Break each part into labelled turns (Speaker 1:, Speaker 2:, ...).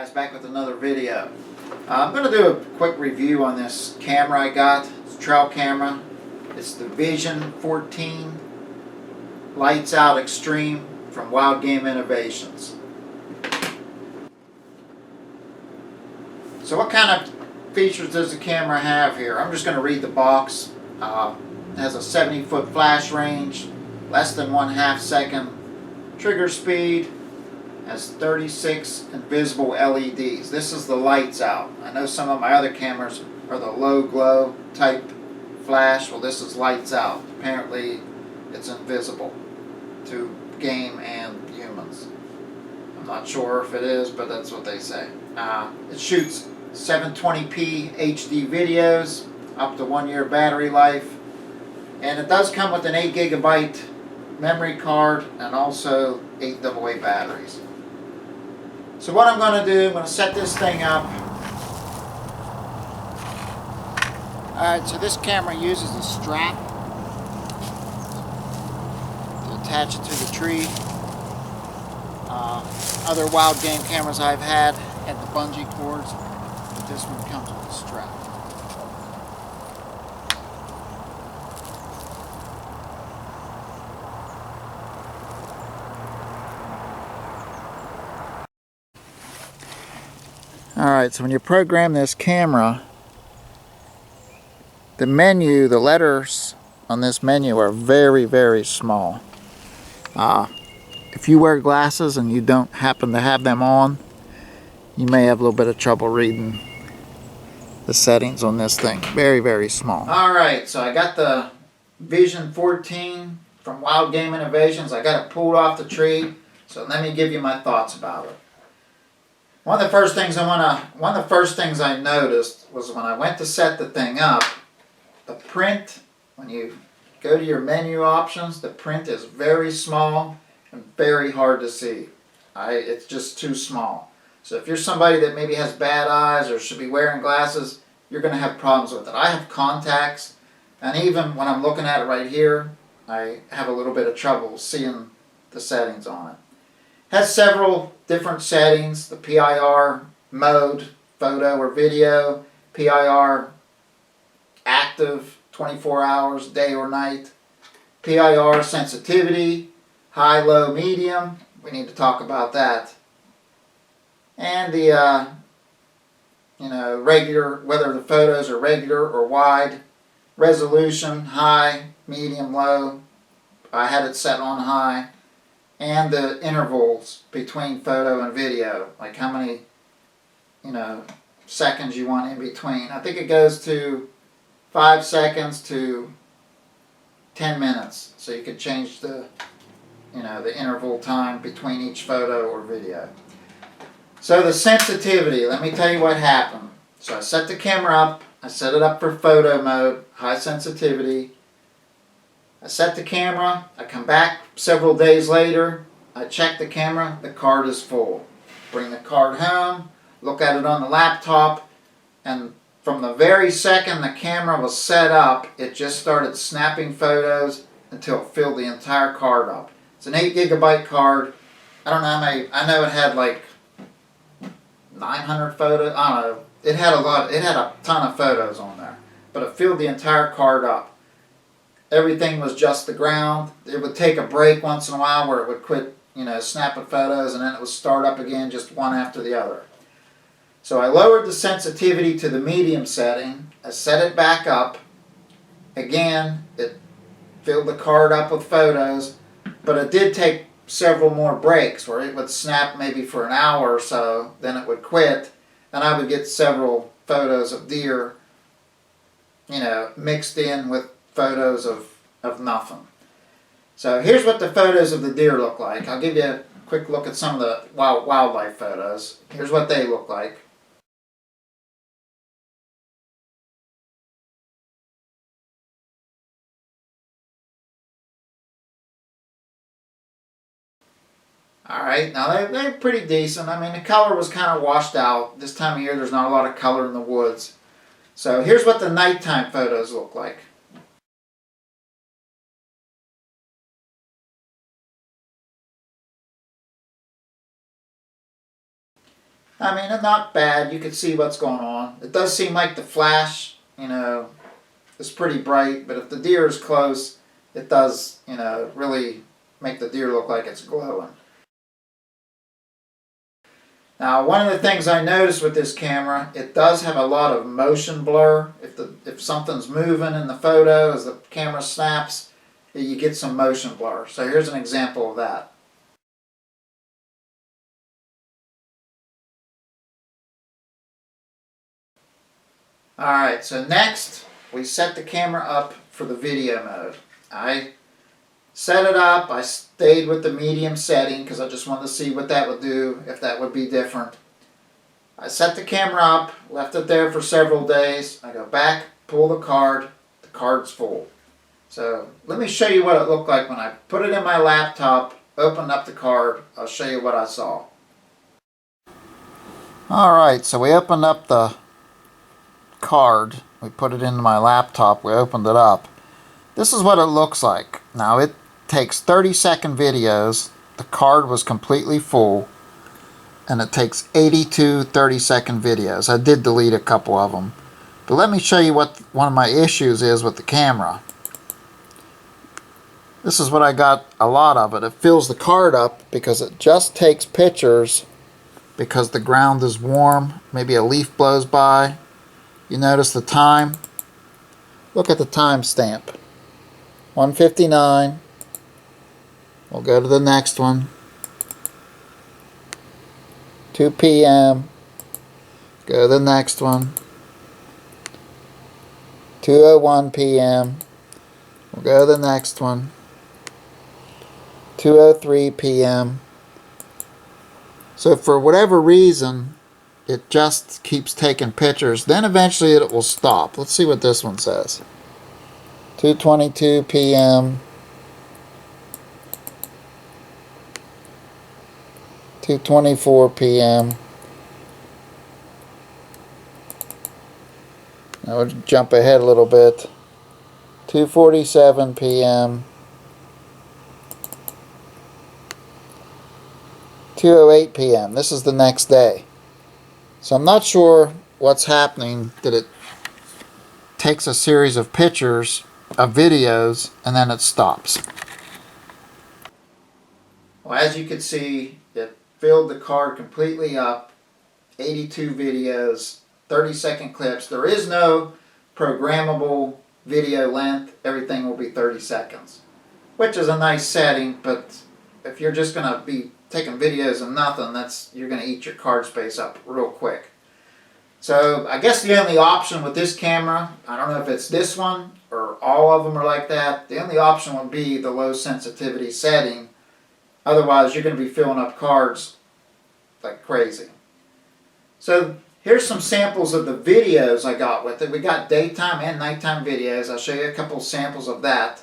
Speaker 1: Guys, back with another video. I'm going to do a quick review on this camera I got. It's a trail camera. It's the Vision 14 Lightsout Extreme from Wildgame Innovations. So what kind of features does the camera have here? I'm just going to read the box. It has a 70-foot flash range, less than 1/2 second trigger speed, has 36 invisible LEDs. This is the lights out. I know some of my other cameras are the low glow type flash. Well, this is lights out. Apparently it's invisible to game and humans. I'm not sure if it is, but that's what they say. It shoots 720p HD videos, up to 1 year battery life, and it does come with an 8GB memory card and also 8 AA batteries. So what I'm going to do, I'm going to set this thing up. Alright, so this camera uses a strap to attach it to the tree. Other Wildgame cameras I've had the bungee cords, but this one comes with a strap. Alright, so when you program this camera, the menu, the letters on this menu are very, very small. If you wear glasses and you don't happen to have them on, you may have a little bit of trouble reading the settings on this thing. Very, very small. Alright, so I got the Vision 14 from Wildgame Innovations. I got it pulled off the tree, so let me give you my thoughts about it. One of the first things I noticed was when I went to set the thing up, the print, when you go to your menu options, the print is very small and very hard to see. It's just too small. So if you're somebody that maybe has bad eyes or should be wearing glasses, you're going to have problems with it. I have contacts, and even when I'm looking at it right here, I have a little bit of trouble seeing the settings on it. Has several different settings: the PIR mode, photo or video, PIR active, 24 hours, day or night, PIR sensitivity, high, low, medium. We need to talk about that. And the regular, whether the photos are regular or wide, resolution, high, medium, low. I had it set on high. And the intervals between photo and video, like how many seconds you want in between. I think it goes to 5 seconds to 10 minutes, so you could change the the interval time between each photo or video. So the sensitivity, let me tell you what happened. So I set the camera up, I set it up for photo mode, high sensitivity. I set the camera, I come back several days later, I check the camera, the card is full. Bring the card home, look at it on the laptop, and from the very second the camera was set up, it just started snapping photos until it filled the entire card up. It's an 8GB card. I don't know how many, I know it had like 900 photos, I don't know. It had a ton of photos on there, but it filled the entire card up. Everything was just the ground. It would take a break once in a while where it would quit, snapping photos, and then it would start up again, just one after the other. So I lowered the sensitivity to the medium setting. I set it back up. Again, it filled the card up with photos, but it did take several more breaks where it would snap maybe for an hour or so, then it would quit, and I would get several photos of deer, mixed in with photos of nothing. So here's what the photos of the deer look like. I'll give you a quick look at some of the wildlife photos. Here's what they look like. Alright, now they're pretty decent. I mean, the color was kind of washed out. This time of year there's not a lot of color in the woods. So here's what the nighttime photos look like. I mean, not bad. You can see what's going on. It does seem like the flash, is pretty bright, but if the deer is close, it does, really make the deer look like it's glowing. Now, one of the things I noticed with this camera, it does have a lot of motion blur. If something's moving in the photo as the camera snaps, you get some motion blur. So here's an example of that. Alright, so next we set the camera up for the video mode. I set it up, I stayed with the medium setting because I just wanted to see what that would do, if that would be different. I set the camera up, left it there for several days. I go back, pull the card's full. So let me show you what it looked like when I put it in my laptop, opened up the card. I'll show you what I saw. Alright, so we opened up the card, we put it into my laptop, we opened it up. This is what it looks like. Now it takes 30-second videos, the card was completely full, and it takes 82 30-second videos. I did delete a couple of them. But let me show you what one of my issues is with the camera. This is what I got a lot of it. It fills the card up because it just takes pictures because the ground is warm. Maybe a leaf blows by. You notice the time? Look at the time stamp. 1:59. We'll go to the next one. 2 p.m. Go to the next one. 2:01 p.m. We'll go to the next one. 2:03 p.m. So for whatever reason, it just keeps taking pictures. Then eventually it will stop. Let's see what this one says. 2:22 p.m. 2:24 p.m. Now we'll jump ahead a little bit. 2:47 p.m. 2:08 p.m. This is the next day. So I'm not sure what's happening, that it takes a series of pictures, of videos, and then it stops. Well, as you can see, it filled the card completely up. 82 videos, 30-second clips. There is no programmable video length. Everything will be 30 seconds, which is a nice setting, but if you're just going to be taking videos of nothing, you're going to eat your card space up real quick. So I guess the only option with this camera, I don't know if it's this one or all of them are like that, the only option would be the low sensitivity setting. Otherwise, you're going to be filling up cards like crazy. So here's some samples of the videos I got with it. We got daytime and nighttime videos. I'll show you a couple samples of that.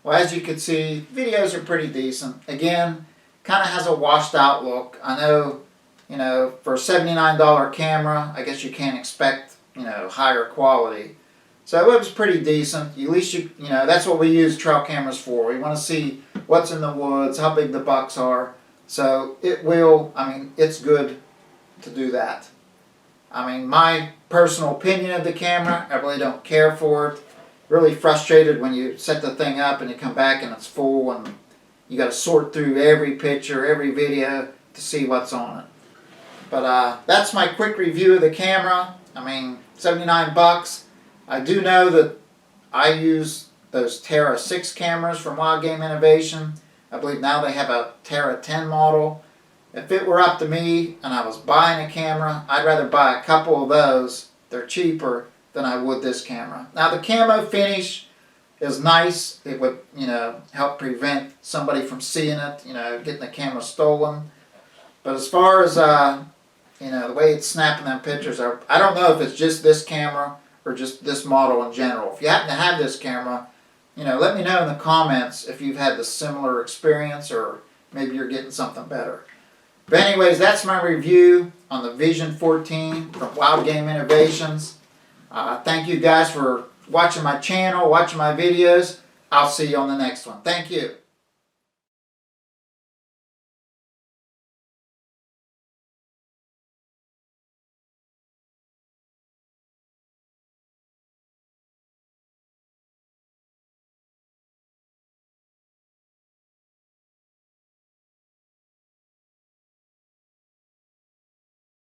Speaker 1: Well, as you can see, videos are pretty decent. Again, kind of has a washed out look. I know, for a $79 camera, I guess you can't expect, higher quality. So it was pretty decent. At least that's what we use trail cameras for. We want to see what's in the woods, how big the bucks are. So it's good to do that. My personal opinion of the camera, I really don't care for it. Really frustrated when you set the thing up and you come back and it's full and you got to sort through every picture, every video to see what's on it. But that's my quick review of the camera. $79. I do know that I use those Terra 6 cameras from Wildgame Innovation. I believe now they have a Terra 10 model. If it were up to me and I was buying a camera, I'd rather buy a couple of those. They're cheaper than I would this camera. Now the camo finish is nice. It would, help prevent somebody from seeing it, getting the camera stolen. But as far as, the way it's snapping them pictures, I don't know if it's just this camera or just this model in general. If you happen to have this camera, let me know in the comments if you've had the similar experience or maybe you're getting something better. But anyways, that's my review on the Vision 14 from Wildgame Innovations. Thank you guys for watching my channel, watching my videos. I'll see you on the next one. Thank you.